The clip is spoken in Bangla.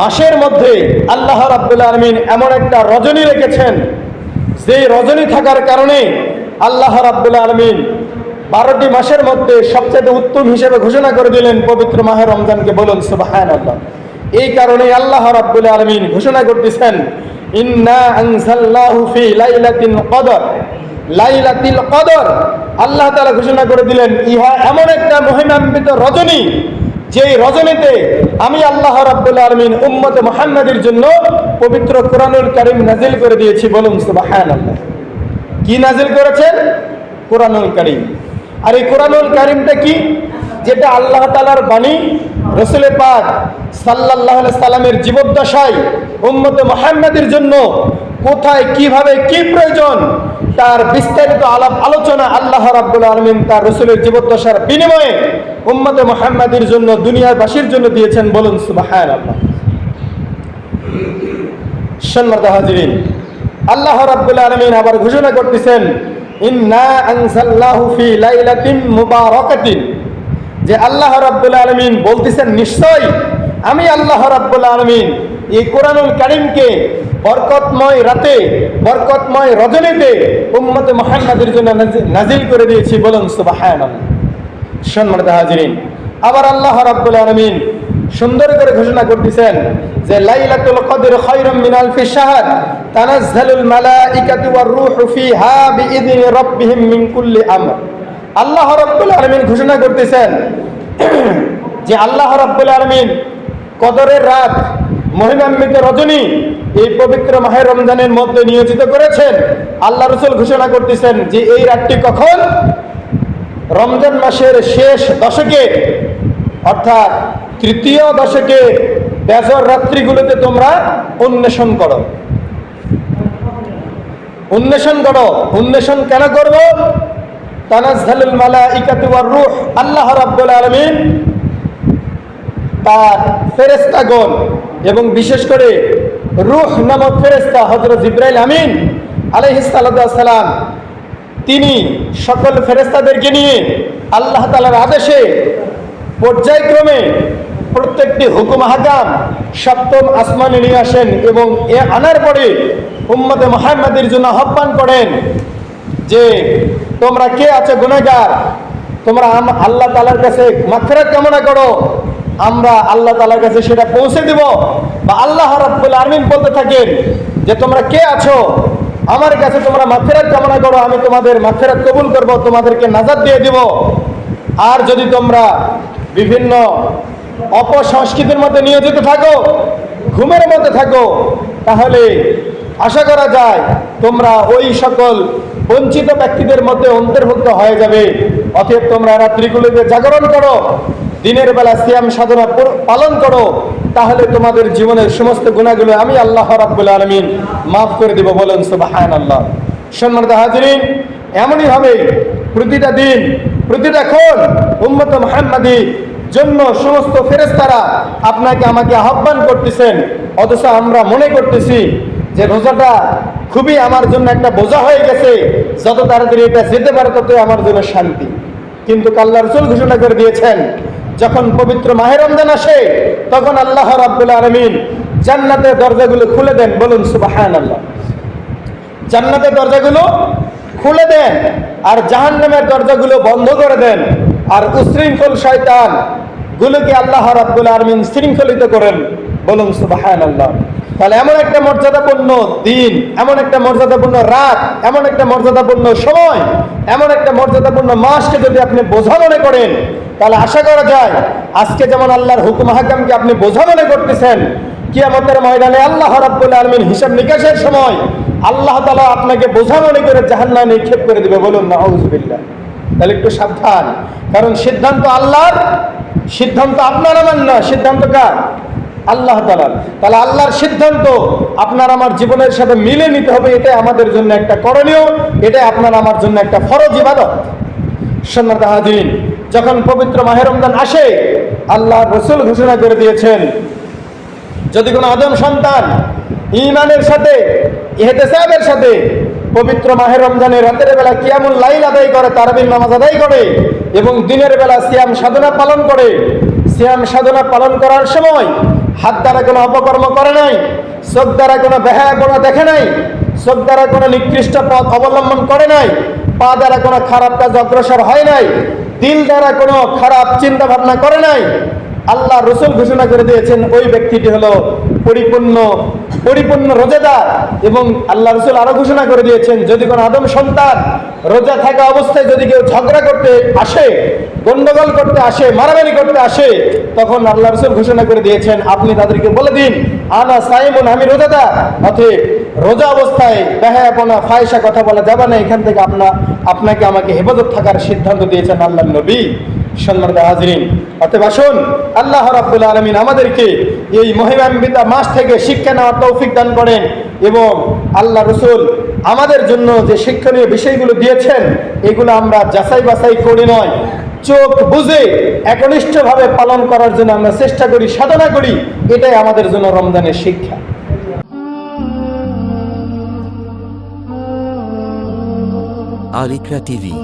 মাসের মধ্যে আল্লাহ রাব্বুল আলামিন এমন একটা রজনী রেখেছেন, যেই রজনী থাকার কারণে আল্লাহ রাব্বুল আলামিন 12টি মাসের মধ্যে সবচেয়ে উত্তম হিসেবে ঘোষণা করে দিলেন পবিত্র মাহে রমজানকে। বলুন সুবহানাল্লাহ। এই কারণে আল্লাহ রাব্বুল আলামিন ঘোষণা করতেছেন, ইন্না আনজালনাহু ফি লাইলাতিল কদর। লাইলাতুল কদর আল্লাহ তাআলা ঘোষণা করে দিলেন, ইহা এমন একটা মহিমান্বিত রজনী, যেই রজনীতে আমি আল্লাহ রাব্বুল আলামিন উম্মতে মুহাম্মাদের জন্য পবিত্র কোরআনুল কারীম নাজিল করে দিয়েছি। বলুন সুবহানাল্লাহ। কি নাজিল করেছেন? কোরআনুল কারীম। আর এই কোরআনুল কারীমটা কি? যেটা আল্লাহ তাআলার বাণী, রাসূল পাক সাল্লাল্লাহু আলাইহি সাল্লামের জীবদ্দশায় উম্মতে মুহাম্মাদের জন্য কোথায় কিভাবে কি প্রয়োজন তার বিস্তারিত আলোচনা আল্লাহ রাব্বুল আলামিন তার রাসূলের জীবদ্দশার বিনিময়ে উম্মতে মুহাম্মাদের জন্য, দুনিয়াবাসীর জন্য দিয়েছেন। বলুন সুবহানাল্লাহ। সম্মানিত হাজিরিন, আল্লাহ রাব্বুল আলামিন আবার ঘোষণা করতেছেন, ইন্না আনজালনাহু ফি লাইলাতিন মুবারাকাতিন। যে আল্লাহ রাব্বুল আলামিন বলতেছেন, নিশ্চয় আমি আল্লাহ রাব্বুল আলামিন এই কোরআনুল কারীমকে বরকতময় রাতে, বরকতময় রজনীতে উম্মতে মুহাম্মাদের জন্য নাজিল করে দিয়েছি। বলুন সুবহানাল্লাহ। সম্মানিত হাজিরিন, আবার আল্লাহ রাব্বুল আলামিন সুন্দর করে ঘোষণা করতেছেন যে লাইলাতুল কদর খায়রুম মিন আলফি শাহর তানাজ্জালুল মালাইকাতু ওয়ার রূহু ফিহা বিইذনি রাব্বিহিম মিন কুল্লি আমর। আল্লাহ রাব্বুল আলামিন ঘোষণা করতেছেন যে আল্লাহ রাব্বুল আলামিন কদরের রাত, মহিমান্বিত রজনী এই পবিত্র মাহে রমজানের মধ্যে নিয়োজিত করেছেন। আল্লাহ রাসূল ঘোষণা করতেছেন যে এই রাতটি কখন? রমজান মাসের শেষ দশকে, অর্থাৎ তৃতীয় দশকে বেজর রাত্রিগুলোতে তোমরা উন্মেষণ করো। উন্মেষণ করো। উন্মেষণ কেন করবো? তানাজ্জালুল মালাইকাতু ওয়ার রূহ, আল্লাহ রাব্বুল আলামিন তার ফেরেশতাগণ এবং বিশেষ করে রূহ নামক ফেরেশতা হযরত জিবরাইল আমিন আলাইহিস সালাতু ওয়াস সালাম, তিনি সকল ফেরেশতাদেরকে নিয়ে আল্লাহ তাআলার আদেশে পর্যায়ক্রমে প্রত্যেকটি হুকুম আহকাম সপ্তম আসমানে নিয়ে আসেন এবং এ আনার পরে উম্মতে মুহাম্মাদের জন্য আহ্বান করেন যে তোমরা কে আছো গুনাহগার, তোমরা আল্লাহ তাআলার কাছে মাগফিরাত কামনা করো, আমরা আল্লাহ তাআলার কাছে সেটা পৌঁছে দেব। বা আল্লাহ রাব্বুল আলামিন বলতে থাকেন যে তোমরা কে আছো আমার কাছে, তোমরা মাগফিরাত কামনা করো, আমি তোমাদের মাগফিরাত কবুল করব, তোমাদেরকে নাজাত দিয়ে দিব। আর যদি তোমরা বিভিন্ন অপসংস্কৃতির মধ্যে নিয়োজিত থাকো, ঘুমের মধ্যে থাকো, তাহলে আশা করা যায় তোমরা ওই সকল বঞ্চিত ব্যক্তিদের মধ্যে অন্তর্ভুক্ত হয়ে যাবে। অতএব তোমরা রাত্রিগুলোতে জাগরণ করো, দিনের বেলা সিয়াম সাধনা পালন করো, তাহলে তোমাদের জীবনের সমস্ত গুনাহগুলো আমি আল্লাহ রাব্বুল আলামিন মাফ করে দেব। বলেন সুবহানাল্লাহ। সম্মানিত হাজিরিন, এমনই হবে প্রতিটা দিন, প্রতিটা ক্ষণ উম্মতে মুহাম্মাদির জন্য সমস্ত ফেরেশতারা আপনাকে আমাকে আহ্বান করতেছেন, অথচ আমরা মনে করতেছি যে রোজাটা খুবই আমার জন্য একটা বোঝা হয়ে গেছে, যত তাড়াতাড়ি এটা যেতে পারে ততই আমার জন্য শান্তি। কিন্তু আল্লাহর রাসূল ঘোষণা করে দিয়েছেন, যখন পবিত্র মাহে রমজান আসে তখন আল্লাহ রাব্বুল আলামিন জান্নাতের দরজাগুলো খুলে দেন। বলুন সুবহানাল্লাহ। জান্নাতের দরজাগুলো খুলে দেন আর জাহান্নামের দরজাগুলো বন্ধ করে দেন, আর উশৃঙ্খল শয়তান গুলোকে আল্লাহ রাব্বুল আলামিন শৃঙ্খলিত করেন। বলুন সুবহানাল্লাহ। তাহলে এমন একটা মর্যাদাপূর্ণ দিন, এমন একটা মর্যাদাপূর্ণ রাত, এমন একটা মর্যাদাপূর্ণ সময়, এমন একটা মর্যাদাপূর্ণ মাসকে যদি আপনি বোঝা মনে করেন, তাহলে আশা করা যায় আজকে যেমন আল্লাহর হুকুম হাকামকে আপনি বোঝা মনে করতেছেন, কিয়ামতের ময়দানে আল্লাহ রাব্বুল আলামিন হিসাব নিকাশের সময় আল্লাহ তাআলা আপনাকে বোঝা মনে করে জাহান্নামে নিক্ষেপ করে দিবে। বলুন নাউযুবিল্লাহ। তাহলে একটু সাবধান, কারণ সিদ্ধান্ত আল্লাহর, সিদ্ধান্ত আপনার আমার না, সিদ্ধান্ত কার? আল্লাহ তাআলার। তাহলে আল্লাহর সিদ্ধান্ত আপনার আমার জীবনের সাথে মিলে নিতে হবে, এটাই আমাদের জন্য একটা করণীয়, এটাই আপনার আমার জন্য একটা ফরজ ইবাদত। সম্মানিত হাজিরিন, যখন পবিত্র মাহে রমজান আসে আল্লাহর রাসূল ঘোষণা করে দিয়েছেন, যদি কোনো আদম সন্তান ঈমানের সাথে, ইহতিসাবের সাথে পবিত্র মাহে রমজানের রাতের বেলা কিয়ামুল লাইল আদায় করে, তারাবির নামাজ আদায় করে এবং দিনের বেলা সিয়াম সাধনা পালন করে, সিয়াম সাধনা পালন করার সময় হাত দ্বারা কোনো অপকর্ম করে নাই, চোখ দ্বারা কোনো বেহায়াপনা দেখে নাই, চোখ দ্বারা কোনো নিকৃষ্ট পথ অবলম্বন করে নাই, পা দ্বারা কোনো খারাপ কাজ অগ্রসর হয় নাই, দিল দ্বারা কোনো খারাপ চিন্তা ভাবনা করে নাই। আল্লাহ রসুল ঘোষণা করে দিয়েছেন ওই ব্যক্তিটি হলো পরিপূর্ণ রোজাদার। এবং আল্লাহ রসুল আরো ঘোষণা করে দিয়েছেন, যদি কোনো আদম সন্তান রোজা থাকা অবস্থায় যদি কেউ ঝগড়া করতে আসে, গন্ডগোল করতে আসে, মারামারি করতে আসে, তখন আল্লাহ রসুল ঘোষণা করে দিয়েছেন আপনি তাদেরকে বলে দিন আনা সাইমুন, আমি রোজাদার। অতএব রোজা অবস্থায় বেহায়াপনা ফায়সা কথা বলা যাবে না। এখান থেকে আপনাকে আমাকে হেফাজত থাকার সিদ্ধান্ত দিয়েছেন আল্লাহ নবী। সম্মানিত হাজরিন, অতএব আসুন আল্লাহ রাব্বুল আলামিন আমাদেরকে এই মহিমান্বিত মাস থেকে শিক্ষা নেওয়ার তৌফিক দান করেন এবং আল্লাহ রসুল আমাদের জন্য যে শিক্ষণীয় বিষয়গুলো দিয়েছেন এগুলো আমরা যাচাই বাছাই করি নয়, চোখ বুঝে একনিষ্ঠভাবে পালন করার জন্য আমরা চেষ্টা করি, সাধনা করি। এটাই আমাদের জন্য রমজানের শিক্ষা। আল ইকরা টিভি।